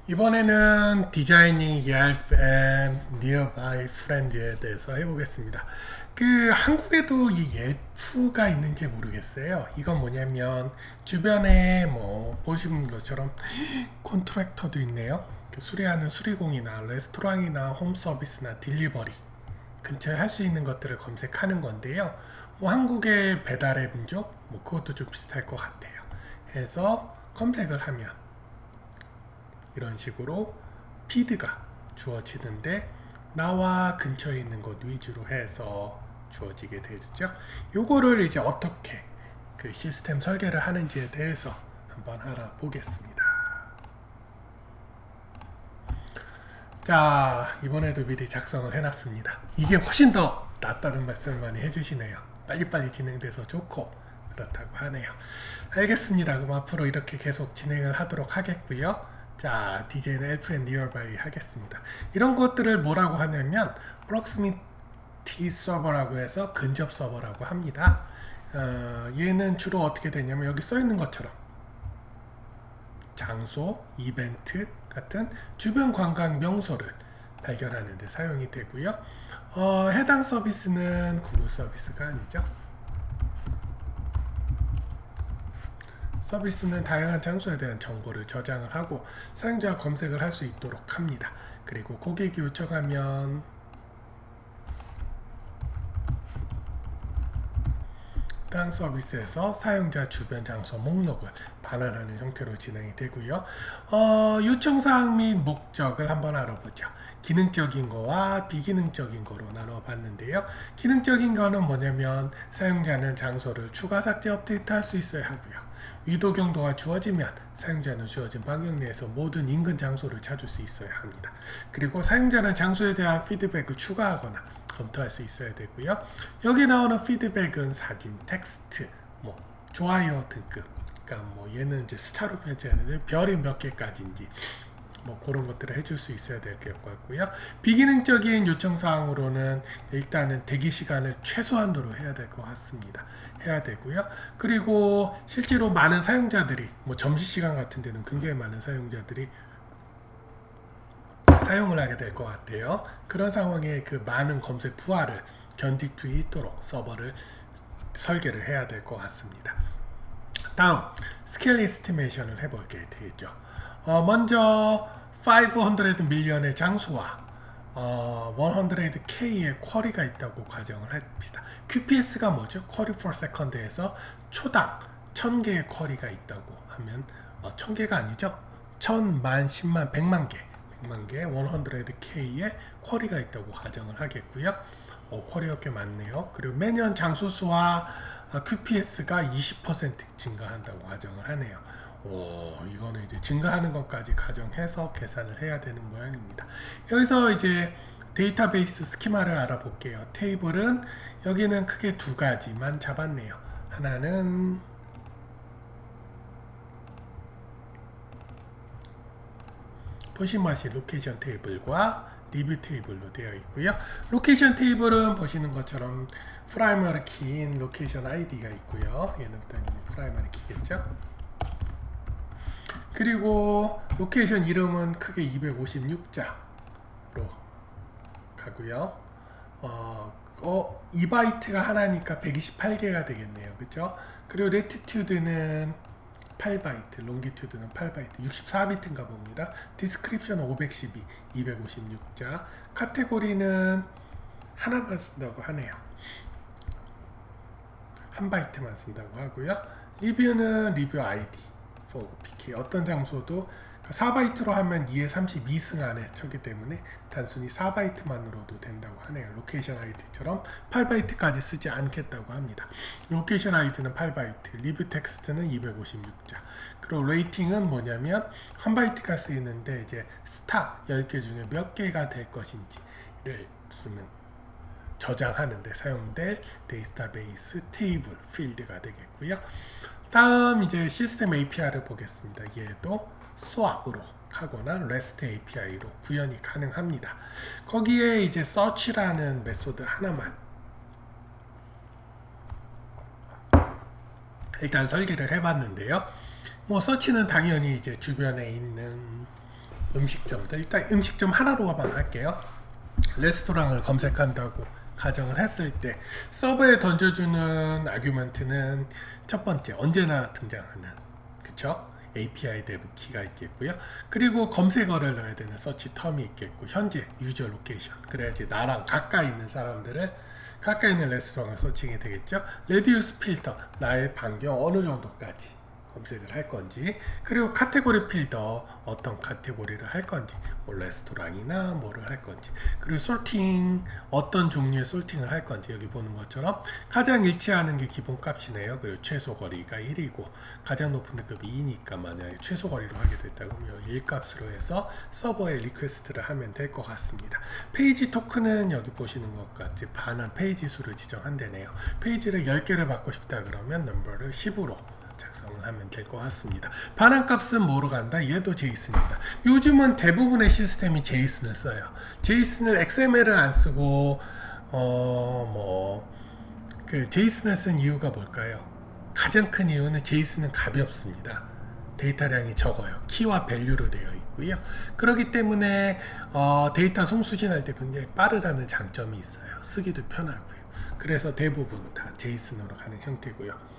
이번에는 디자이닝 Yelp and Nearby Friends에 대해서 해보겠습니다. 한국에도 이 옐프가 있는지 모르겠어요. 이건 뭐냐면 주변에 뭐 보시는 것처럼 콘트랙터도 있네요. 수리하는 수리공이나 레스토랑이나 홈 서비스나 딜리버리 근처에 할 수 있는 것들을 검색하는 건데요. 뭐 한국의 배달의 민족 뭐 그것도 좀 비슷할 것 같아요. 해서 검색을 하면 이런 식으로 피드가 주어지는데 나와 근처에 있는 것 위주로 해서 주어지게 되죠. 요거를 이제 어떻게 그 시스템 설계를 하는지에 대해서 한번 알아보겠습니다. 자, 이번에도 미리 작성을 해놨습니다. 이게 훨씬 더 낫다는 말씀을 많이 해주시네요. 빨리빨리 진행돼서 좋고 그렇다고 하네요. 알겠습니다. 그럼 앞으로 이렇게 계속 진행을 하도록 하겠고요. 자, DJ는 Yelp and Nearby 하겠습니다. 이런 것들을 뭐라고 하냐면 Proximity 서버라고 해서 근접 서버라고 합니다. 얘는 주로 어떻게 되냐면 여기 써 있는 것처럼 장소, 이벤트 같은 주변 관광 명소를 발견하는 데 사용이 되고요. 해당 서비스는 구글 서비스가 아니죠. 서비스는 다양한 장소에 대한 정보를 저장을 하고 사용자가 검색을 할 수 있도록 합니다. 그리고 고객이 요청하면 해당 서비스에서 사용자 주변 장소 목록을 반환하는 형태로 진행이 되고요. 요청사항 및 목적을 한번 알아보죠. 기능적인 거와 비기능적인 거로 나눠봤는데요. 기능적인 거는 뭐냐면 사용자는 장소를 추가 삭제 업데이트 할 수 있어야 하고요. 위도 경도가 주어지면 사용자는 주어진 반경 내에서 모든 인근 장소를 찾을 수 있어야 합니다. 그리고 사용자는 장소에 대한 피드백을 추가하거나 검토할 수 있어야 되고요. 여기 나오는 피드백은 사진, 텍스트, 뭐 좋아요 등급. 그러니까 뭐 얘는 이제 스타로 표시하는데 별이 몇 개까지인지 뭐 그런 것들을 해줄 수 있어야 될 것 같고요. 비기능적인 요청사항으로는 일단은 대기 시간을 최소한도로 해야 될 것 같습니다. 해야 되고요. 그리고 실제로 많은 사용자들이 뭐 점심시간 같은 데는 굉장히 많은 사용자들이 사용을 하게 될 것 같아요. 그런 상황에 그 많은 검색 부하를 견딜 수 있도록 서버를 설계를 해야 될 것 같습니다. 다음 스케일 에스티메이션을 해보게 되죠. 먼저 500 밀리언의 장소와 100K의 쿼리가 있다고 가정을 합시다. QPS가 뭐죠? 쿼리 per second에서 초당 1000개의 쿼리가 있다고 하면 1000개가 아니죠? 1000만, 10만, 100만 개 100개 100K의 쿼리가 있다고 가정을 하겠고요. 쿼리가 꽤 많네요. 그리고 매년 장소 수와 QPS가 20% 증가한다고 가정을 하네요. 이거는 이제 증가하는 것까지 가정해서 계산을 해야 되는 모양입니다. 여기서 이제 데이터베이스 스키마를 알아볼게요. 테이블은 여기는 크게 두 가지만 잡았네요. 하나는 보시면 아시 로케이션 테이블과 리뷰 테이블로 되어 있고요. 로케이션 테이블은 보시는 것처럼 프라이머리 키인 로케이션 아이디가 있고요. 얘는 일단 프라이머리 키겠죠. 그리고 로케이션 이름은 크게 256자로 가고요. 2바이트가 하나니까 128개가 되겠네요. 그죠? 그리고 레티튜드는 8바이트, 롱기튜드는 8바이트, 64비트인가 봅니다. 디스크립션은 512, 256자. 카테고리는 하나만 쓴다고 하네요. 한 바이트만 쓴다고 하고요. 리뷰는 리뷰 아이디, PK. 어떤 장소도 4바이트로 하면 2에 32승 안에 쳤기 때문에 단순히 4바이트만으로도 된다고 하네요. 로케이션 아이디처럼 8바이트까지 쓰지 않겠다고 합니다. 로케이션 아이디는 8바이트, 리뷰 텍스트는 256자. 그리고 레이팅은 뭐냐면 1바이트가 쓰이는데 이제 스타 10개 중에 몇 개가 될 것인지를 쓰면 저장하는 데 사용될 데이터베이스 테이블 필드가 되겠고요. 다음 이제 시스템 API를 보겠습니다. 얘도 swap으로 하거나 REST API로 구현이 가능합니다. 거기에 이제 search라는 메소드 하나만 일단 설계를 해봤는데요. 뭐 search는 당연히 이제 주변에 있는 음식점들, 일단 음식점 하나로만 할게요. 레스토랑을 검색한다고 가정을 했을 때 서버에 던져주는 아규먼트는 첫 번째 언제나 등장하는, 그쵸? API 데브 키가 있겠고요. 그리고 검색어를 넣어야 되는 서치 텀이 있겠고, 현재 유저 로케이션, 그래야지 나랑 가까이 있는 사람들을, 가까이 있는 레스토랑을 서칭이 되겠죠. 레디우스 필터, 나의 반경 어느 정도까지 검색을 할 건지, 그리고 카테고리 필더, 어떤 카테고리를 할 건지, 뭐 레스토랑이나 뭐를 할 건지, 그리고 솔팅, 어떤 종류의 솔팅을 할 건지. 여기 보는 것처럼 가장 일치하는 게 기본값이네요. 그리고 최소 거리가 1이고 가장 높은 등급이 2니까 만약에 최소 거리로 하게 됐다 그러면 1값으로 해서 서버에 리퀘스트를 하면 될 것 같습니다. 페이지 토큰은 여기 보시는 것 같이 반환 페이지 수를 지정한대네요. 페이지를 10개를 받고 싶다 그러면 넘버를 10으로 작성을 하면 될 것 같습니다. 반환값은 뭐로 간다? 얘도 제이슨입니다. 요즘은 대부분의 시스템이 제이슨을 써요. 제이슨을 XML을 안 쓰고 제이슨을 쓴 이유가 뭘까요? 가장 큰 이유는 제이슨은 가볍습니다. 데이터량이 적어요. 키와 밸류로 되어 있고요. 그렇기 때문에 데이터 송수진할 때 굉장히 빠르다는 장점이 있어요. 쓰기도 편하고요. 그래서 대부분 다 제이슨으로 가는 형태고요.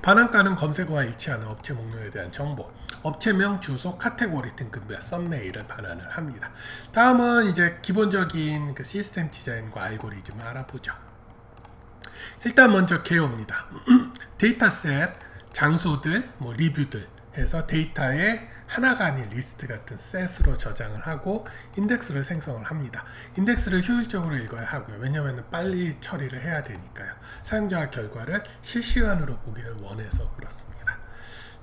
반환가는 검색어와 일치하는 업체 목록에 대한 정보, 업체명, 주소, 카테고리, 등급별, 썸네일을 반환을 합니다. 다음은 이제 기본적인 그 시스템 디자인과 알고리즘을 알아보죠. 일단 먼저 개요입니다. 데이터셋, 장소들, 뭐 리뷰들 해서 데이터에 하나가 아닌 리스트 같은 셋으로 저장을 하고 인덱스를 생성을 합니다. 인덱스를 효율적으로 읽어야 하고요. 왜냐하면 빨리 처리를 해야 되니까요. 사용자 결과를 실시간으로 보기를 원해서 그렇습니다.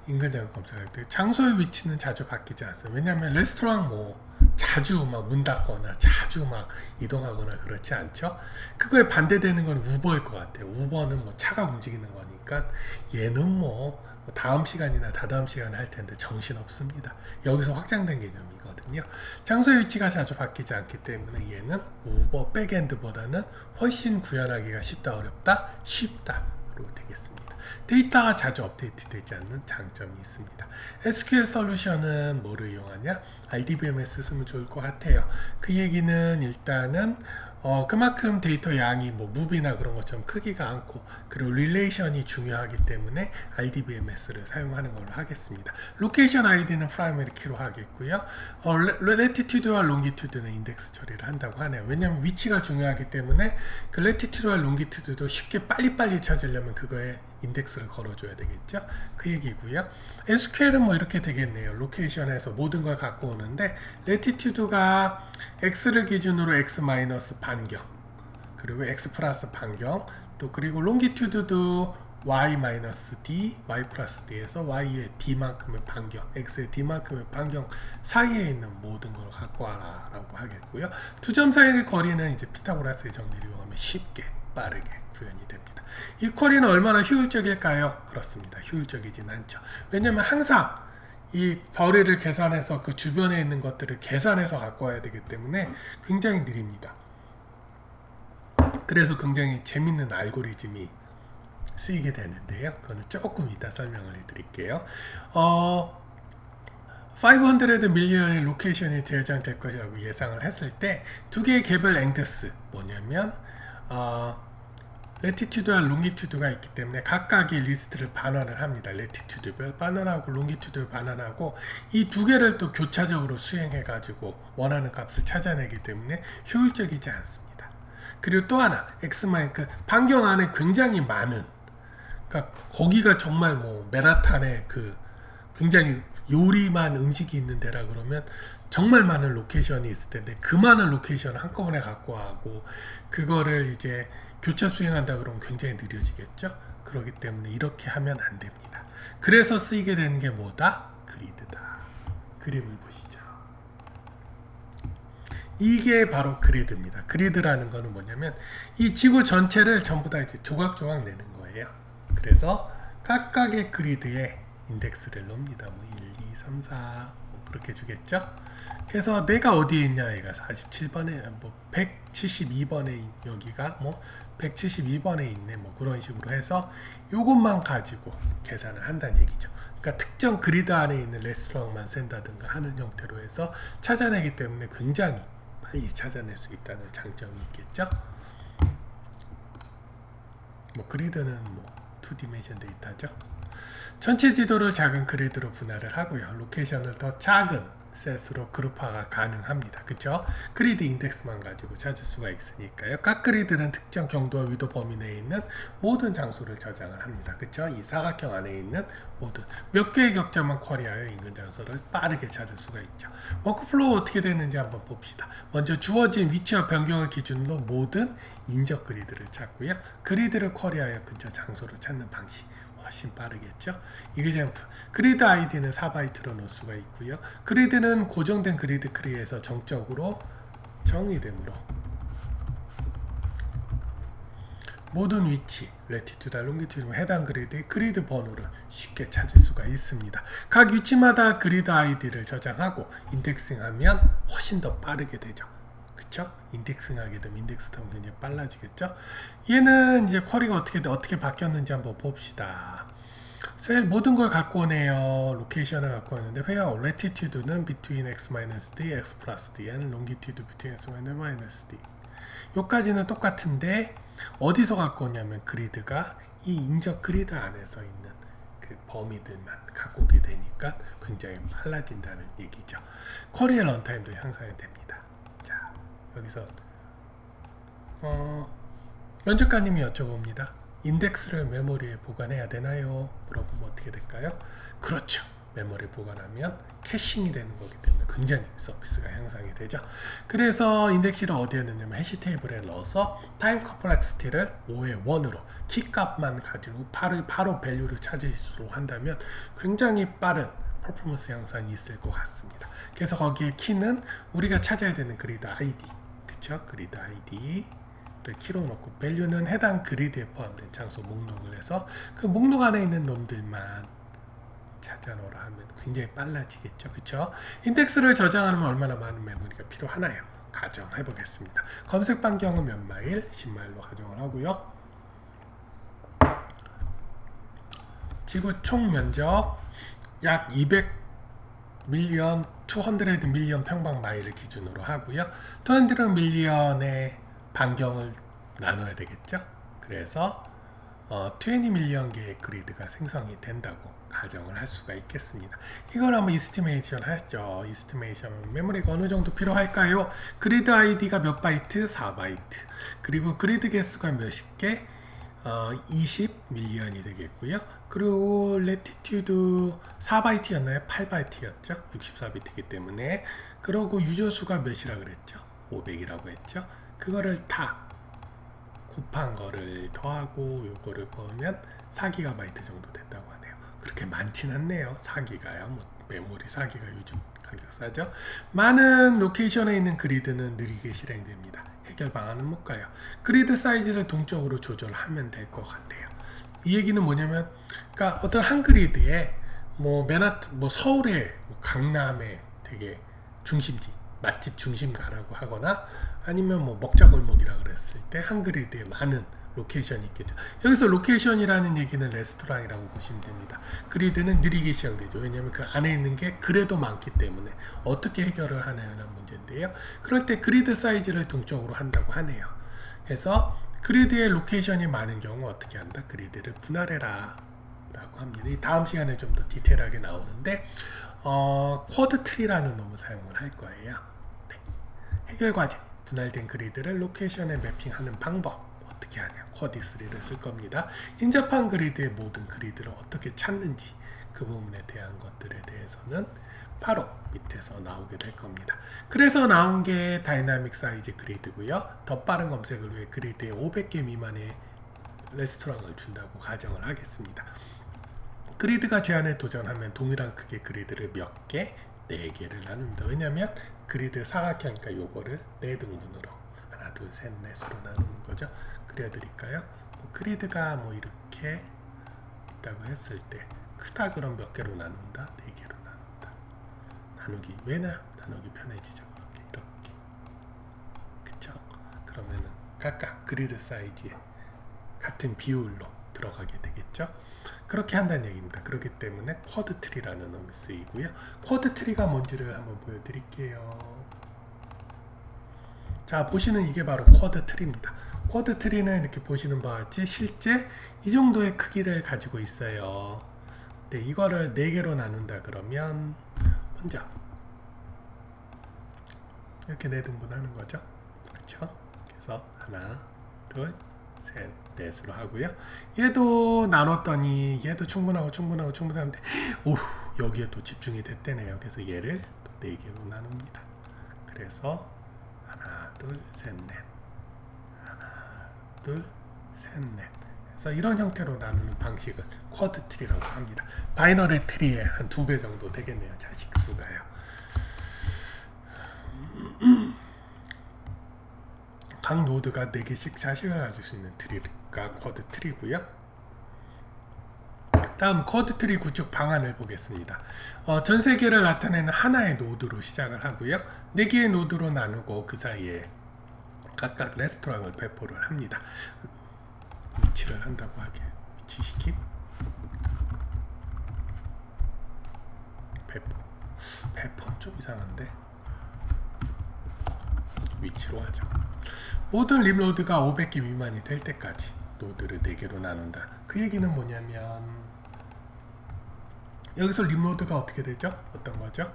인근장 검색할 때 장소의 위치는 자주 바뀌지 않습니다. 왜냐하면 레스토랑 뭐 자주 막 문 닫거나 자주 막 이동하거나 그렇지 않죠. 그거에 반대되는 건 우버일 것 같아요. 우버는 뭐 차가 움직이는 거니까 얘는 뭐 다음 시간이나 다다음 시간에 할 텐데 정신 없습니다. 여기서 확장된 개념이거든요. 장소의 위치가 자주 바뀌지 않기 때문에 얘는 우버 백엔드보다는 훨씬 구현하기가 쉽다 어렵다 쉽다로 되겠습니다. 데이터가 자주 업데이트 되지 않는 장점이 있습니다. SQL 솔루션은 뭐를 이용하냐? RDBMS 쓰면 좋을 것 같아요. 그 얘기는 일단은 그만큼 데이터 양이 뭐 무비나 그런 것처럼 크기가 않고, 그리고 릴레이션이 중요하기 때문에 RDBMS를 사용하는 걸로 하겠습니다. 로케이션 아이디는 프라이머리 키로 하겠고요. 레티튜드와 롱기튜드는 인덱스 처리를 한다고 하네요. 왜냐하면 위치가 중요하기 때문에 그 레티튜드와 롱기튜드도 쉽게 빨리빨리 찾으려면 그거에 인덱스를 걸어줘야 되겠죠. 그 얘기고요. SQL은 뭐 이렇게 되겠네요. 로케이션에서 모든 걸 갖고 오는데 레티튜드가 x를 기준으로 x 마이너스 반경, 그리고 x 플러스 반경, 또 그리고 롱기튜드도 y 마이너스 d, y 플러스 d에서 y의 d만큼의 반경, x의 d만큼의 반경 사이에 있는 모든 걸 갖고 와라 라고 하겠고요. 두 점 사이의 거리는 이제 피타고라스의 정리를 이용하면 쉽게 빠르게 구현이 됩니다. 이 쿼리는 얼마나 효율적일까요? 그렇습니다. 효율적이진 않죠. 왜냐하면 항상 이 거리를 계산해서 그 주변에 있는 것들을 계산해서 갖고 와야 되기 때문에 굉장히 느립니다. 그래서 굉장히 재밌는 알고리즘이 쓰이게 되는데요. 그거는 조금 이따 설명을 해드릴게요. 500 밀리언의 로케이션이 저장될 것이라고 예상을 했을 때 두 개의 개별 앵그스 뭐냐면 레티튜드와 롱기튜드가 있기 때문에 각각의 리스트를 반환을 합니다. 레티튜드별 반환하고 롱기튜드 반환하고 이 두 개를 또 교차적으로 수행해 가지고 원하는 값을 찾아내기 때문에 효율적이지 않습니다. 그리고 또 하나 그 반경 안에 굉장히 많은, 그러니까 거기가 정말 뭐 맨하탄에 그 굉장히 요리만 음식이 있는 데라 그러면 정말 많은 로케이션이 있을 텐데 그 많은 로케이션을 한꺼번에 갖고 하고 그거를 이제 교차 수행한다 그러면 굉장히 느려지겠죠. 그렇기 때문에 이렇게 하면 안 됩니다. 그래서 쓰이게 되는 게 뭐다? 그리드다. 그림을 보시죠. 이게 바로 그리드입니다. 그리드라는 거는 뭐냐면 이 지구 전체를 전부 다 이제 조각조각 내는 거예요. 그래서 각각의 그리드에 인덱스를 넣습니다. 뭐 1, 2, 3, 4 뭐 그렇게 주겠죠. 그래서 내가 어디에 있냐, 얘가 47번에 뭐 172번에 여기가 뭐 172번에 있네, 뭐 그런 식으로 해서 요것만 가지고 계산을 한다는 얘기죠. 그러니까 특정 그리드 안에 있는 레스토랑만 센다든가 하는 형태로 해서 찾아내기 때문에 굉장히 빨리 찾아낼 수 있다는 장점이 있겠죠. 뭐 그리드는 뭐 2디멘션 데이터죠. 전체 지도를 작은 그리드로 분할을 하고요. 로케이션을 더 작은 셋으로 그룹화가 가능합니다. 그쵸? 그리드 인덱스만 가지고 찾을 수가 있으니까요. 각 그리드는 특정 경도와 위도 범위 내에 있는 모든 장소를 저장을 합니다. 그쵸? 이 사각형 안에 있는 모든 몇 개의 격자만 쿼리하여 인근 장소를 빠르게 찾을 수가 있죠. 워크플로우 어떻게 되는지 한번 봅시다. 먼저 주어진 위치와 변경을 기준으로 모든 인적 그리드를 찾고요. 그리드를 쿼리하여 근처 장소를 찾는 방식 훨씬 빠르겠죠. 이그잼플 그리드 아이디는 4바이트로 넣을 수가 있고요. 그리드는 고정된 그리드 크리에서 정적으로 정의되므로 모든 위치, 레티튜드, 롱기튜드 해당 그리드의 그리드 번호를 쉽게 찾을 수가 있습니다. 각 위치마다 그리드 아이디를 저장하고 인덱싱하면 훨씬 더 빠르게 되죠. 그쵸? 인덱싱하게 되면 인덱스 타면 굉장히 빨라지겠죠? 얘는 이제 쿼리가 어떻게 바뀌었는지 한번 봅시다. 셀 모든 걸 갖고 오네요. 로케이션을 갖고 오는데 where latitude는 between x-d, x plus d, and longitude between x-d. 요까지는 똑같은데 어디서 갖고 오냐면 그리드가 이 인적 그리드 안에서 있는 그 범위들만 갖고 오게 되니까 굉장히 빨라진다는 얘기죠. 쿼리의 런타임도 향상이 됩니다. 자, 여기서 면접관님이 여쭤봅니다. 인덱스를 메모리에 보관해야 되나요? 물어보면 어떻게 될까요? 그렇죠. 메모리에 보관하면 캐싱이 되는 거기 때문에 굉장히 서비스가 향상이 되죠. 그래서 인덱스를 어디에 넣냐면 해시 테이블에 넣어서 타임 컴플렉시티를 5의 1으로 키값만 가지고 바로 밸류를 찾을 수 있도록 한다면 굉장히 빠른 퍼포먼스 향상이 있을 것 같습니다. 그래서 거기에 키는 우리가 찾아야 되는 그리드 아이디, 그쵸? 그리드 아이디 를 키로 넣고 밸류는 해당 그리드에 포함된 장소 목록을 해서 그 목록 안에 있는 놈들만 찾아 놓으라 하면 굉장히 빨라지겠죠. 그쵸? 인덱스를 저장하려면 얼마나 많은 메모리가 필요하나요? 가정해 보겠습니다. 검색 반경은 몇 마일? 10마일로 가정을 하고요. 지구 총 면적 약 200 밀리언, 200 밀리언 평방 마일을 기준으로 하고요. 200 밀리언의 반경을 나눠야 되겠죠. 그래서 20 밀리언 개의 그리드가 생성이 된다고 가정을 할 수가 있겠습니다. 이걸 한번 이스티메이션 하죠. 이스티메이션 메모리가 어느 정도 필요할까요? 그리드 아이디가 몇 바이트? 4바이트. 그리고 그리드 개수가 몇십 개? 20 밀리언이 되겠고요. 그리고 레티튜드 4바이트였나요? 8바이트였죠. 64비트이기 때문에. 그리고 유저수가 몇이라 그랬죠? 500이라고 했죠. 그거를 다 곱한 거를 더하고 요거를 보면 4GB 정도 된다고 하네요. 그렇게 많진 않네요. 4기가요. 뭐 메모리 4기가 요즘 가격 싸죠. 많은 로케이션에 있는 그리드는 느리게 실행됩니다. 해결 방안은 못 가요. 그리드 사이즈를 동적으로 조절하면 될 것 같아요. 이 얘기는 뭐냐면, 그러니까 어떤 한 그리드에 뭐 맨하튼, 뭐 서울의 뭐 강남의 되게 중심지, 맛집 중심가라고 하거나 아니면 뭐 먹자골목이라 그랬을 때 한 그리드에 많은 로케이션이 있겠죠. 여기서 로케이션이라는 얘기는 레스토랑이라고 보시면 됩니다. 그리드는 느리게 시작되죠. 왜냐하면 그 안에 있는 게 그래도 많기 때문에 어떻게 해결을 하냐는 문제인데요. 그럴 때 그리드 사이즈를 동적으로 한다고 하네요. 그래서 그리드의 로케이션이 많은 경우 어떻게 한다? 그리드를 분할해라 라고 합니다. 이 다음 시간에 좀 더 디테일하게 나오는데 쿼드 트리라는 놈을 사용을 할 거예요. 네. 해결 과제. 분할된 그리드를 로케이션에 매핑하는 방법 어떻게 하냐? 쿼드3를 쓸 겁니다. 인접한 그리드의 모든 그리드를 어떻게 찾는지 그 부분에 대한 것들에 대해서는 바로 밑에서 나오게 될 겁니다. 그래서 나온 게 다이나믹 사이즈 그리드고요. 더 빠른 검색을 위해 그리드에 500개 미만의 레스토랑을 준다고 가정을 하겠습니다. 그리드가 제한에 도전하면 동일한 크기의 그리드를 몇 개? 4개를 나눕니다. 왜냐하면 그리드 사각형이니까 요거를 4등분으로 하나, 둘, 셋, 넷으로 나누는 거죠. 그려드릴까요? 그리드가 뭐 이렇게 있다고 했을 때 크다 그럼 몇 개로 나눈다? 4개로 나눈다. 나누기 나누기 편해지죠. 이렇게 그쵸? 그러면은 각각 그리드 사이즈에 같은 비율로 들어가게 되겠죠. 그렇게 한다는 얘기입니다. 그렇기 때문에 쿼드 트리라는 놈이 쓰이고요. 쿼드 트리가 뭔지를 한번 보여드릴게요. 자, 보시는 이게 바로 쿼드 트리입니다. 쿼드 트리는 이렇게 보시는 바와 같이 실제 이 정도의 크기를 가지고 있어요. 근데 이거를 4개로 나눈다 그러면 먼저 이렇게 4등분 하는 거죠. 그렇죠? 그래서 하나, 둘, 셋, 넷으로 하고요. 얘도 나눴더니 얘도 충분한데 오, 여기에 또 집중이 됐대네요. 그래서 얘를 또 4개로 나눕니다. 그래서 하나, 둘, 셋, 넷. 하나, 둘, 셋, 넷. 그래서 이런 형태로 나누는 방식을 쿼드 트리라고 합니다. 바이너리 트리의 한 2배 정도 되겠네요. 자식 수가요. 각 노드가 4개씩 자식을 가질 수 있는 트리가 쿼드 트리고요. 다음 쿼드 트리 구축 방안을 보겠습니다. 전 세계를 나타내는 하나의 노드로 시작을 하고요. 4개의 노드로 나누고 그 사이에 각각 레스토랑을 배포를 합니다. 위치를 한다고 하게 위치시킴 배포는 좀 이상한데 위치로 하죠. 모든 립노드가 500개 미만이 될 때까지 노드를 4개로 나눈다. 그 얘기는 뭐냐면 여기서 립노드가 어떻게 되죠? 어떤 거죠?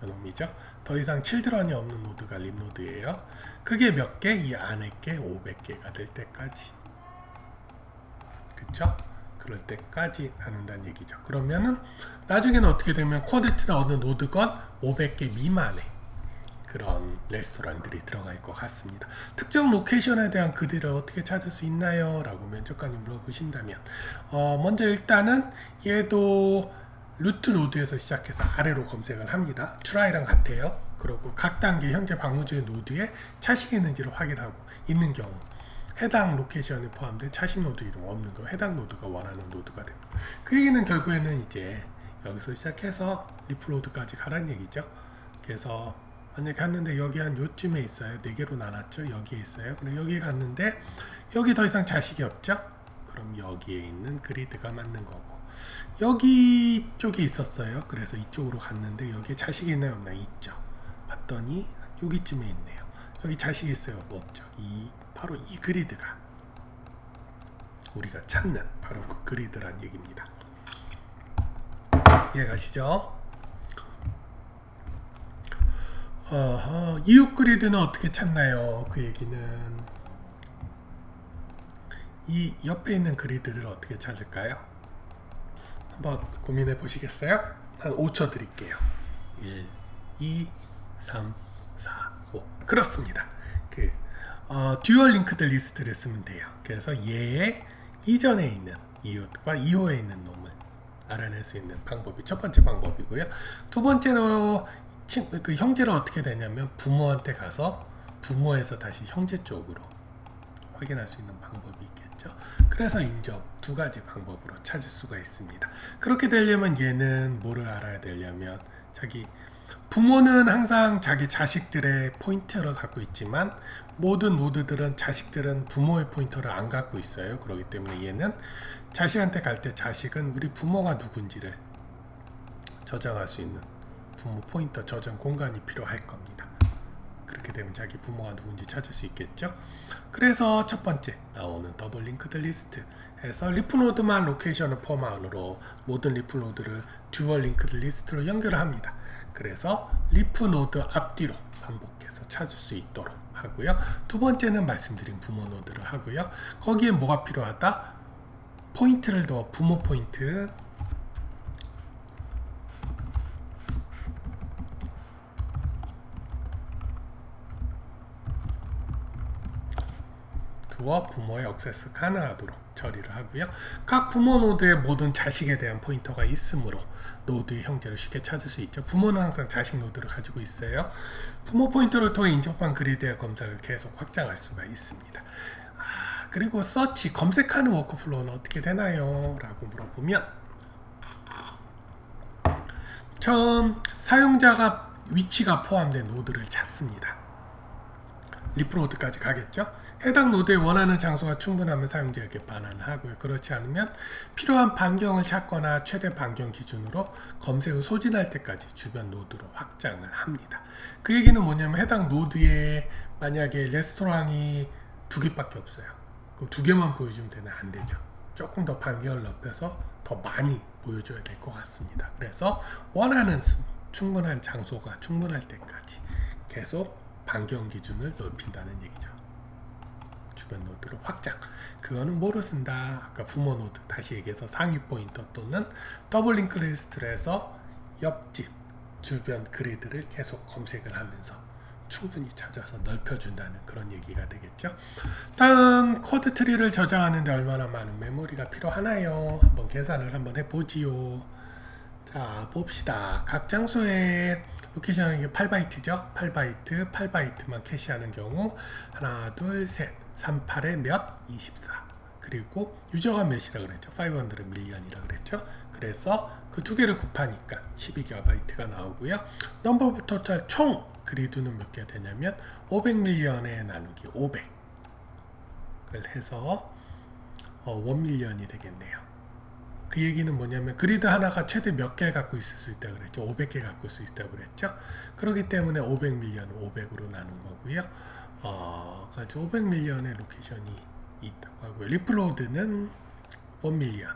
요놈이죠. 더 이상 칠드런이 없는 노드가 립노드예요. 그게 몇 개? 이 안에 게 500개가 될 때까지. 그쵸? 그럴 때까지 나눈다는 얘기죠. 그러면은 나중에는 어떻게 되면 쿼드트나 어느 노드건 500개 미만의 그런 레스토랑들이 들어갈 것 같습니다. 특정 로케이션에 대한 그들을 어떻게 찾을 수 있나요? 라고 면접관이 물어보신다면 먼저 일단은 얘도 루트 노드에서 시작해서 아래로 검색을 합니다. 트라이랑 같아요. 그리고 각 단계 현재 방문 중의 노드에 차식이 있는지를 확인하고 있는 경우 해당 로케이션에 포함된 차식 노드 이동 없는 거 해당 노드가 원하는 노드가 됩니다. 그 얘기는 결국에는 이제 여기서 시작해서 리플로드까지 가라는 얘기죠. 그래서 만약에 갔는데 여기 한 요쯤에 있어요. 4개로 나눴죠. 여기에 있어요. 그럼 여기에 갔는데 여기 더 이상 자식이 없죠. 그럼 여기에 있는 그리드가 맞는 거고 여기 쪽에 있었어요. 그래서 이쪽으로 갔는데 여기에 자식이 있나요? 없나요? 있죠. 봤더니 여기쯤에 있네요. 여기 자식이 있어요? 없죠. 바로 이 그리드가 우리가 찾는 바로 그 그리드란 얘기입니다. 이해가시죠? 이웃 그리드는 어떻게 찾나요? 그 얘기는 이 옆에 있는 그리드를 어떻게 찾을까요? 한번 고민해 보시겠어요? 한 5초 드릴게요. 1, 2, 3, 4, 5 그렇습니다. 듀얼 링크드 리스트를 쓰면 돼요. 그래서 얘의 이전에 있는 이웃과 이후에 있는 놈을 알아낼 수 있는 방법이 첫 번째 방법이고요. 두 번째로 그 형제를 어떻게 되냐면 부모한테 가서 부모에서 다시 형제 쪽으로 확인할 수 있는 방법이 있겠죠. 그래서 인접 2가지 방법으로 찾을 수가 있습니다. 그렇게 되려면 얘는 뭐를 알아야 되려면 부모는 항상 자기 자식들의 포인터를 갖고 있지만 모든 노드들은 자식들은 부모의 포인터를 안 갖고 있어요. 그렇기 때문에 얘는 자식한테 갈 때 자식은 우리 부모가 누군지를 저장할 수 있는 부모 포인터 저장 공간이 필요할 겁니다. 그렇게 되면 자기 부모가 누군지 찾을 수 있겠죠. 그래서 첫 번째 나오는 더블 링크드 리스트 해서 리프노드만 로케이션을 포함으로 모든 리프노드를 듀얼 링크드 리스트로 연결을 합니다. 그래서 리프노드 앞뒤로 반복해서 찾을 수 있도록 하고요. 두 번째는 말씀드린 부모 노드를 하고요. 거기에 뭐가 필요하다? 포인트를 더 부모 포인트 두어 부모의 액세스 가능하도록 처리를 하고요. 각 부모 노드의 모든 자식에 대한 포인터가 있으므로 노드의 형제를 쉽게 찾을 수 있죠. 부모는 항상 자식 노드를 가지고 있어요. 부모 포인터를 통해 인접한 그리드의 검색을 계속 확장할 수가 있습니다. 그리고 서치, 검색하는 워크플로우는 어떻게 되나요? 라고 물어보면 처음 사용자가 위치가 포함된 노드를 찾습니다. 리프로드까지 가겠죠. 해당 노드에 원하는 장소가 충분하면 사용자에게 반환을 하고요. 그렇지 않으면 필요한 반경을 찾거나 최대 반경 기준으로 검색을 소진할 때까지 주변 노드로 확장을 합니다. 그 얘기는 뭐냐면 해당 노드에 만약에 레스토랑이 2개밖에 없어요. 그럼 2개만 보여주면 되나? 안 되죠. 조금 더 반경을 넓혀서 더 많이 보여줘야 될 것 같습니다. 그래서 원하는 충분한 장소가 충분할 때까지 계속 반경 기준을 넓힌다는 얘기죠. 주변 노드로 확장. 그거는 뭐로 쓴다? 아까 부모 노드 다시 얘기해서 상위 포인터 또는 더블 링크 리스트를 해서 옆집 주변 그리드를 계속 검색을 하면서 충분히 찾아서 넓혀준다는 그런 얘기가 되겠죠. 다음 코드 트리를 저장하는데 얼마나 많은 메모리가 필요하나요? 한번 계산을 한번 해보지요. 자, 봅시다. 각 장소의 로케이션은 이게 8바이트죠. 8바이트만 캐시하는 경우 하나, 둘, 셋, 38에 몇? 24. 그리고 유저가 몇이라 그랬죠? 500 밀리언이라 그랬죠? 그래서 그 두 개를 곱하니까 12GB가 나오고요. 넘버 오브 토탈 총 그리드는 몇 개가 되냐면 500밀리언에 나누기 500을 해서 1밀리언이 되겠네요. 그 얘기는 뭐냐면 그리드 하나가 최대 몇 개 갖고 있을 수 있다고 그랬죠. 500개 갖고 있을 수 있다고 그랬죠. 그렇기 때문에 500밀리언을 500으로 나눈 거고요. 가지고 500밀리언의 로케이션이 있다고 하고요. 리플로드는 1밀리언.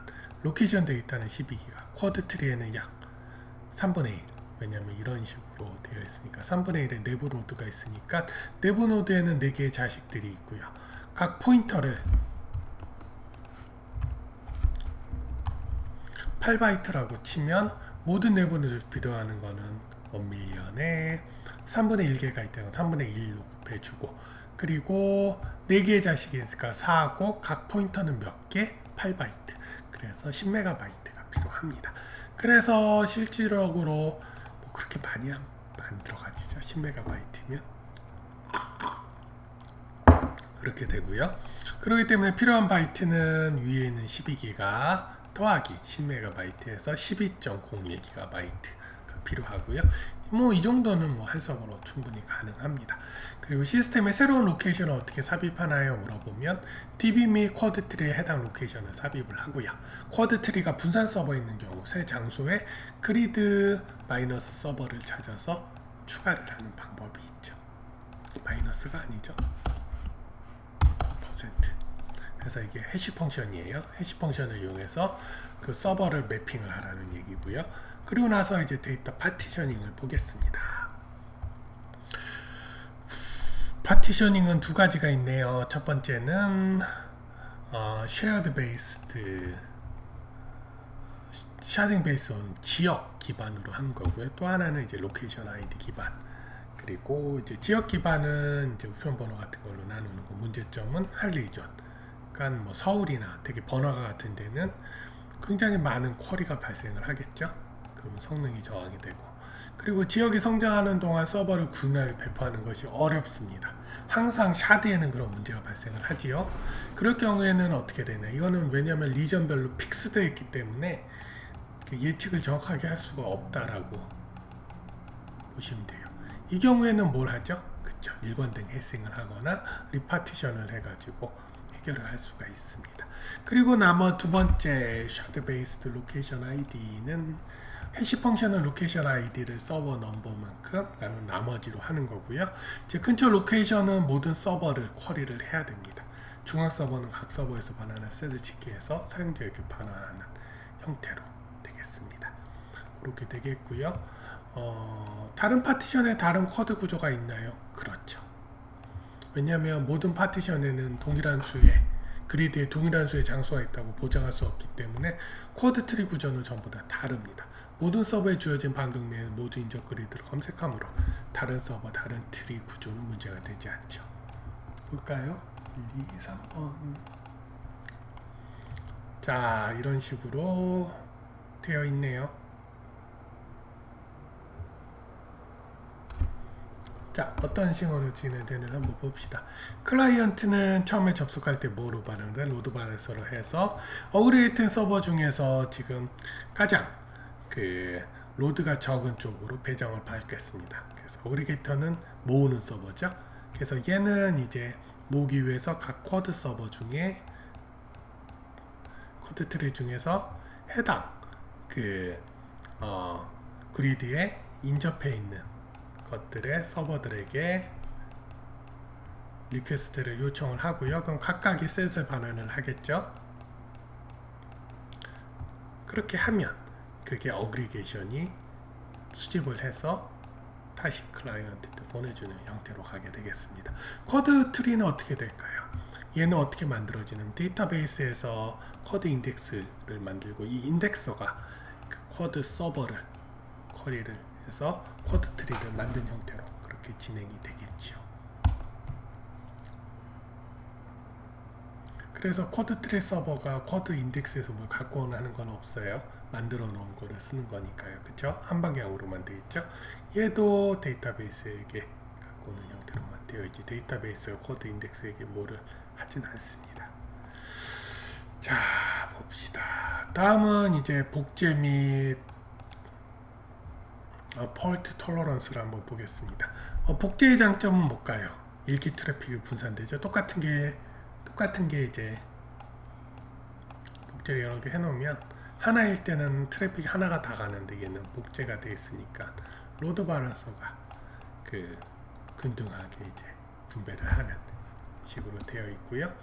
로케이션 데이터는 12기가. 쿼드 트리에는 약 3분의 1. 왜냐면 이런 식으로 되어 있으니까 3분의 1의 내부 노드가 있으니까 내부 노드에는 4개의 자식들이 있고요. 각 포인터를 8바이트라고 치면 모든 내부 노드를 필요하는 거는 1밀리언에 3분의 1개가 있다면 3분의 1로 곱해주고 그리고 4개의 자식이 있으니까 4하고 각 포인터는 몇 개? 8바이트. 그래서 10MB가 필요합니다. 그래서 실질적으로 뭐 그렇게 많이 안 들어가지죠. 10MB면 그렇게 되고요. 그렇기 때문에 필요한 바이트는 위에 있는 12기가 더하기 10MB에서 12.01GB가 필요하고요. 뭐 이 정도는 뭐 한 서버로 충분히 가능합니다. 그리고 시스템의 새로운 로케이션을 어떻게 삽입하나요? 물어보면 DB 및 쿼드 트리에 해당 로케이션을 삽입을 하고요. 쿼드 트리가 분산 서버에 있는 경우 새 장소에 그리드 마이너스 서버를 찾아서 추가를 하는 방법이 있죠. 마이너스가 아니죠. 퍼센트. 그래서 이게 해시 펑션이에요. 해시 펑션을 이용해서 그 서버를 매핑을 하라는 얘기고요. 그리고 나서 이제 데이터 파티셔닝을 보겠습니다. 파티셔닝은 두 가지가 있네요. 첫 번째는 shared based, 샤딩 베이스 온 지역 기반으로 한 거고요. 또 하나는 이제 로케이션 아이디 기반. 그리고 이제 지역 기반은 이제 우편번호 같은 걸로 나누는 거. 문제점은 할리전. 그러니까 뭐 서울이나 되게 번화가 같은 데는 굉장히 많은 쿼리가 발생을 하겠죠. 그러면 성능이 저하게 되고. 그리고 지역이 성장하는 동안 서버를 국내에 배포하는 것이 어렵습니다. 항상 샤드에는 그런 문제가 발생을 하지요. 그럴 경우에는 어떻게 되냐. 이거는 왜냐하면 리전별로 픽스되어 있기 때문에 예측을 정확하게 할 수가 없다라고 보시면 돼요. 이 경우에는 뭘 하죠? 그쵸. 일관된 해싱을 하거나 리파티션을 해가지고 해결을 할 수가 있습니다. 그리고 두 번째 샤드 베이스드 로케이션 아이디는 해시 펑션은 로케이션 아이디를 서버 넘버만큼 나머지로 하는 거고요. 제 근처 로케이션은 모든 서버를 쿼리를 해야 됩니다. 중앙 서버는 각 서버에서 반환한 셋을 집계해서 사용자에게 반환하는 형태로 되겠습니다. 그렇게 되겠고요. 다른 파티션에 다른 쿼드 구조가 있나요? 그렇죠. 왜냐하면 모든 파티션에는 동일한 수의 그리드에 동일한 수의 장소가 있다고 보장할 수 없기 때문에 쿼드 트리 구조는 전부 다 다릅니다. 모든 서버에 주어진 반경 내에 모두 인적 그리드를 검색하므로 다른 서버, 다른 트리 구조는 문제가 되지 않죠. 볼까요? 1, 2, 3번. 자, 이런 식으로 되어 있네요. 자, 어떤 식으로 진행되는지 한번 봅시다. 클라이언트는 처음에 접속할 때 뭐로 반응돼? 로드 바란서로 해서 어그리게이팅 서버 중에서 지금 가장 로드가 적은 쪽으로 배정을 받겠습니다. 그래서 어그리게이터는 모으는 서버죠. 그래서 얘는 이제 모으기 위해서 각 쿼드 서버 중에 쿼드 트리 중에서 해당 그리드에 인접해 있는 것들의 서버들에게 리퀘스트를 요청을 하고요. 그럼 각각이 셋을 반환을 하겠죠. 그렇게 하면 그게 어그리게이션이 수집을 해서 다시 클라이언트한테 보내주는 형태로 가게 되겠습니다. 쿼드 트리는 어떻게 될까요? 얘는 어떻게 만들어지는 데이터베이스에서 쿼드 인덱스를 만들고 이 인덱서가 그 쿼드 서버를 쿼리를 해서 쿼드 트리를 만든 형태로 그렇게 진행이 되겠죠. 그래서 쿼드 트리 서버가 쿼드 인덱스에서 뭘 갖고 오는 건 없어요. 만들어 놓은 거를 쓰는 거니까요. 그쵸? 한 방향으로만 되어 있죠. 얘도 데이터베이스에게 갖고 오는 형태로만 되어 있지 데이터베이스가 쿼드 인덱스에게 뭐를 하진 않습니다. 자, 봅시다. 다음은 이제 복제 및 폴트 톨러런스를 한번 보겠습니다. 복제의 장점은 뭘까요? 읽기 트래픽이 분산되죠. 똑같은 게 이제 복제를 여러 개 해놓으면 하나일 때는 트래픽 하나가 다 가는데 얘는 복제가 되어 있으니까 로드 밸런서가 균등하게 이제 분배를 하는 식으로 되어 있고요.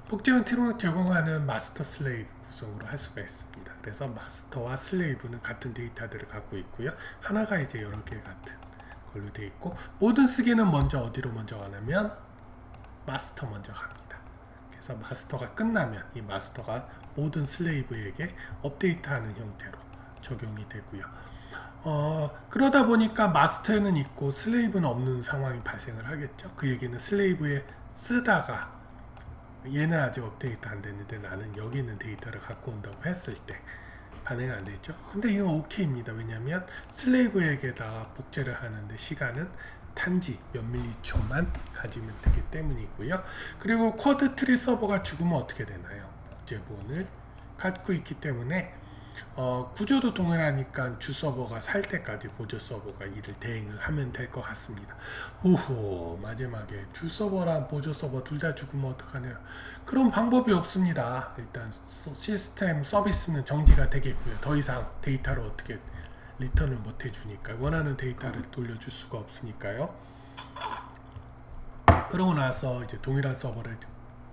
복제 형태로 제공하는 마스터 슬레이브 구성으로 할 수가 있습니다. 그래서 마스터와 슬레이브는 같은 데이터들을 갖고 있고요. 하나가 이제 여러 개 같은 걸로 되어 있고 모든 쓰기는 먼저 어디로 먼저 가냐면 마스터 먼저 갑니다. 그래서 마스터가 끝나면 이 마스터가 모든 슬레이브에게 업데이트하는 형태로 적용이 되고요. 그러다 보니까 마스터에는 있고 슬레이브는 없는 상황이 발생을 하겠죠. 그 얘기는 슬레이브에 쓰다가 얘는 아직 업데이트 안 됐는데 나는 여기 있는 데이터를 갖고 온다고 했을 때 반응 안 되죠. 근데 이건 오케이입니다. 왜냐하면 슬레이브에게다가 복제를 하는데 시간은 단지 몇 밀리초만 가지면 되기 때문이고요. 그리고 쿼드 트리 서버가 죽으면 어떻게 되나요? 복제본을 갖고 있기 때문에 구조도 동일하니까 주 서버가 살 때까지 보조 서버가 이를 대행을 하면 될 것 같습니다. 오호, 마지막에 주 서버랑 보조 서버 둘 다 죽으면 어떡하나요? 그런 방법이 없습니다. 일단 시스템 서비스는 정지가 되겠고요. 더 이상 데이터를 어떻게 리턴을 못 해주니까 원하는 데이터를 돌려줄 수가 없으니까요. 그러고 나서 이제 동일한 서버를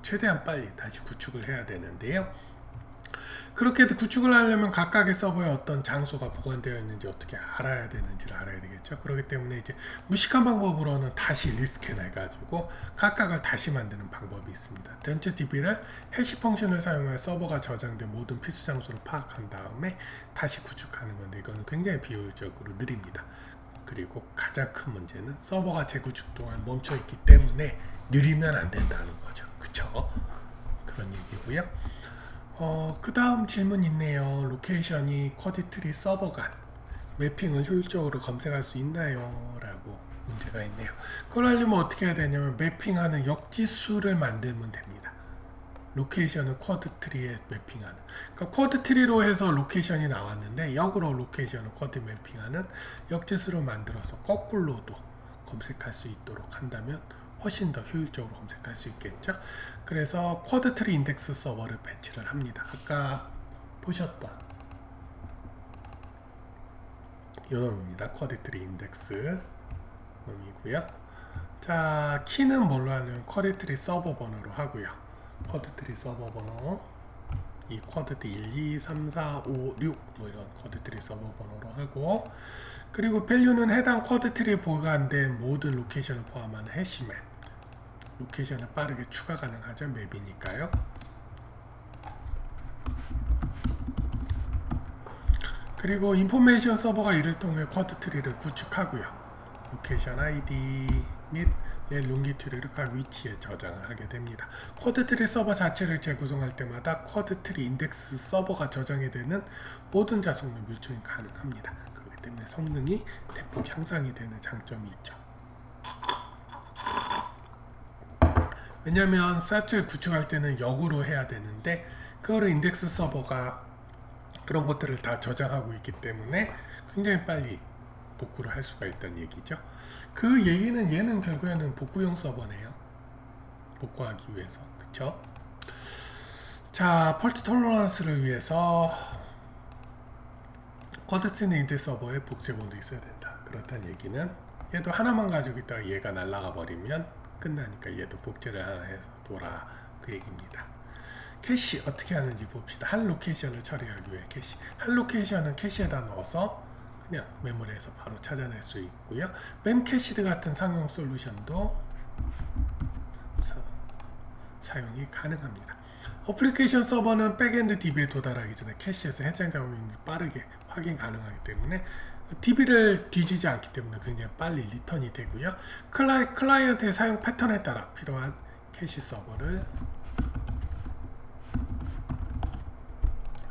최대한 빨리 다시 구축을 해야 되는데요. 그렇게 구축을 하려면 각각의 서버에 어떤 장소가 보관되어 있는지 어떻게 알아야 되는지를 알아야 되겠죠. 그렇기 때문에 이제 무식한 방법으로는 다시 리스캔 해가지고 각각을 다시 만드는 방법이 있습니다. 전체 DB를 해시 펑션을 사용해 서버가 저장된 모든 필수 장소를 파악한 다음에 다시 구축하는 건데 이거는 굉장히 비효율적으로 느립니다. 그리고 가장 큰 문제는 서버가 재구축 동안 멈춰 있기 때문에 느리면 안 된다는 거죠. 그쵸? 그런 얘기고요. 그 다음 질문 있네요. 로케이션이 쿼드 트리 서버 간 매핑을 효율적으로 검색할 수 있나요? 라고 문제가 있네요. 그걸 하려면 어떻게 해야 되냐면 매핑하는 역지수를 만들면 됩니다. 로케이션은 쿼드 트리에 매핑하는, 그러니까 쿼드 트리로 해서 로케이션이 나왔는데 역으로 로케이션을 쿼드 매핑하는 역지수를 만들어서 거꾸로도 검색할 수 있도록 한다면 훨씬 더 효율적으로 검색할 수 있겠죠. 그래서 쿼드 트리 인덱스 서버를 배치를 합니다. 아까 보셨던 이 놈입니다. 쿼드 트리 인덱스 놈이고요. 자, 키는 뭘로 하냐면 쿼드 트리 서버 번호로 하고요. 쿼드 트리 서버 번호 이 쿼드 트리 1, 2, 3, 4, 5, 6 뭐 이런 쿼드 트리 서버 번호로 하고, 그리고 밸류는 해당 쿼드 트리에 보관된 모든 로케이션을 포함하는 해시맵, 로케이션을 빠르게 추가 가능하죠. 맵이니까요. 그리고 인포메이션 서버가 이를 통해 쿼드 트리를 구축하고요. 로케이션 아이디 및 롱기튜드를 각 위치에 저장을 하게 됩니다. 쿼드 트리 서버 자체를 재구성할 때마다 쿼드 트리 인덱스 서버가 저장이 되는 모든 자성면 묘청이 가능합니다. 그렇기 때문에 성능이 대폭 향상이 되는 장점이 있죠. 왜냐하면 사이트를 구축할 때는 역으로 해야 되는데 그거를 인덱스 서버가 그런 것들을 다 저장하고 있기 때문에 굉장히 빨리 복구를 할 수가 있다는 얘기죠. 그 얘기는 얘는 결국에는 복구용 서버네요. 복구하기 위해서. 그쵸? 자, 폴트 톨러런스를 위해서 쿼드스틴 인텔 서버에 복제본도 있어야 된다. 그렇다는 얘기는 얘도 하나만 가지고 있다가 얘가 날아가 버리면 끝나니까 얘도 복제를 하나 해서 돌아, 그 얘기입니다. 캐시 어떻게 하는지 봅시다. 한 로케이션을 처리하기 위해 캐시. 한 로케이션은 캐시에다 넣어서 그냥 메모리에서 바로 찾아낼 수 있고요. 멤캐시드 같은 상용 솔루션도 사용이 가능합니다. 어플리케이션 서버는 백엔드 DB에 도달하기 전에 캐시에서 해당 작업이 빠르게 확인 가능하기 때문에 DB를 뒤지지 않기 때문에 굉장히 빨리 리턴이 되고요. 클라이언트의 사용 패턴에 따라 필요한 캐시 서버를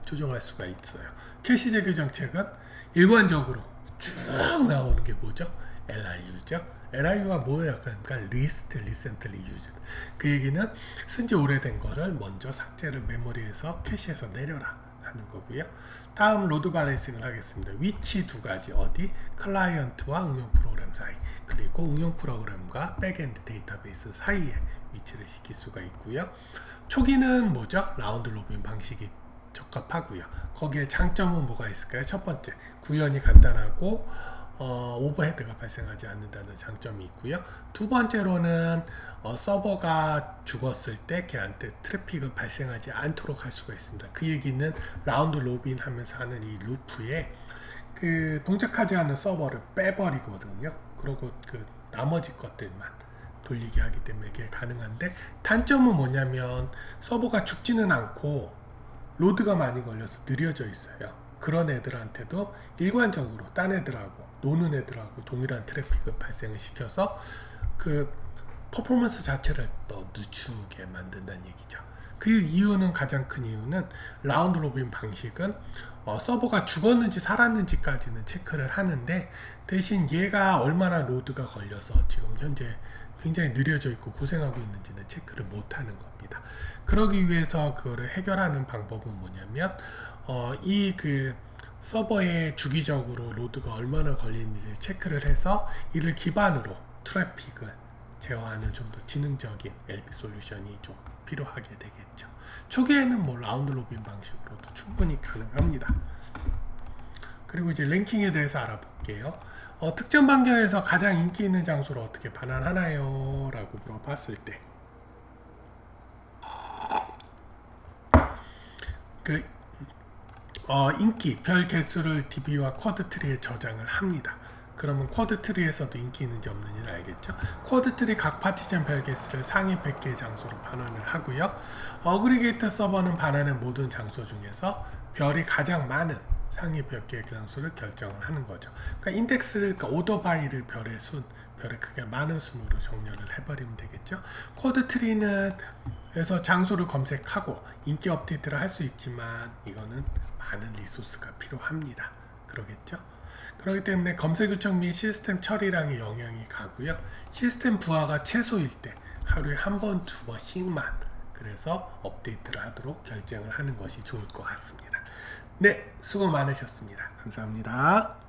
조정할 수가 있어요. 캐시 제거 정책은 일관적으로 쭉 나오는 게 뭐죠? LRU죠. LRU가 뭐예요? 그러니까 Least Recently Used. 그 얘기는 쓴지 오래된 거를 먼저 삭제를 메모리에서 캐시에서 내려라 하는 거고요. 다음 로드 밸런싱을 하겠습니다. 위치 두 가지, 어디? 클라이언트와 응용 프로그램 사이, 그리고 응용 프로그램과 백엔드 데이터베이스 사이에 위치를 시킬 수가 있고요. 초기는 뭐죠? 라운드 로빈 방식이 적합하고요. 거기에 장점은 뭐가 있을까요? 첫 번째, 구현이 간단하고 오버헤드가 발생하지 않는다는 장점이 있고요. 두 번째로는 서버가 죽었을 때 걔한테 트래픽을 발생하지 않도록 할 수가 있습니다. 그 얘기는 라운드 로빈 하면서 하는 이 루프에 그 동작하지 않는 서버를 빼버리거든요. 그리고 그 나머지 것들만 돌리게 하기 때문에 이게 가능한데, 단점은 뭐냐면 서버가 죽지는 않고 로드가 많이 걸려서 느려져 있어요. 그런 애들한테도 일관적으로 딴 애들하고 노는 애들하고 동일한 트래픽을 발생을 시켜서 그 퍼포먼스 자체를 더 늦추게 만든다는 얘기죠. 그 이유는, 가장 큰 이유는 라운드 로빈 방식은 서버가 죽었는지 살았는지까지는 체크를 하는데, 대신 얘가 얼마나 로드가 걸려서 지금 현재 굉장히 느려져 있고 고생하고 있는지는 체크를 못하는 겁니다. 그러기 위해서 그거를 해결하는 방법은 뭐냐면 이 그 서버에 주기적으로 로드가 얼마나 걸리는지 체크를 해서 이를 기반으로 트래픽을 제어하는 좀 더 지능적인 LP 솔루션이 좀 필요하게 되겠죠. 초기에는 뭐 라운드 로빈 방식으로도 충분히 가능합니다. 그리고 이제 랭킹에 대해서 알아볼게요. 특정 반경에서 가장 인기 있는 장소로 어떻게 반환하나요? 라고 물어봤을 때 인기 별 개수를 DB와 쿼드트리에 저장을 합니다. 그러면 쿼드트리에서도 인기 있는지 없는지를 알겠죠. 쿼드트리 각 파티션 별 개수를 상위 100개의 장소로 반환을 하고요. 어그리게이터 서버는 반환의 모든 장소 중에서 별이 가장 많은 상위 100개의 장소를 결정을 하는 거죠. 그러니까 인덱스를, 그러니까 오더 바이를 별의 크기가 많은 순으로 정렬을 해버리면 되겠죠. 쿼드트리는 그래서 장소를 검색하고 인기 업데이트를 할 수 있지만 이거는 많은 리소스가 필요합니다. 그러겠죠? 그렇기 때문에 검색 요청 및 시스템 처리량에 영향이 가고요. 시스템 부하가 최소일 때 하루에 한 번, 두 번씩만 그래서 업데이트를 하도록 결정을 하는 것이 좋을 것 같습니다. 네, 수고 많으셨습니다. 감사합니다.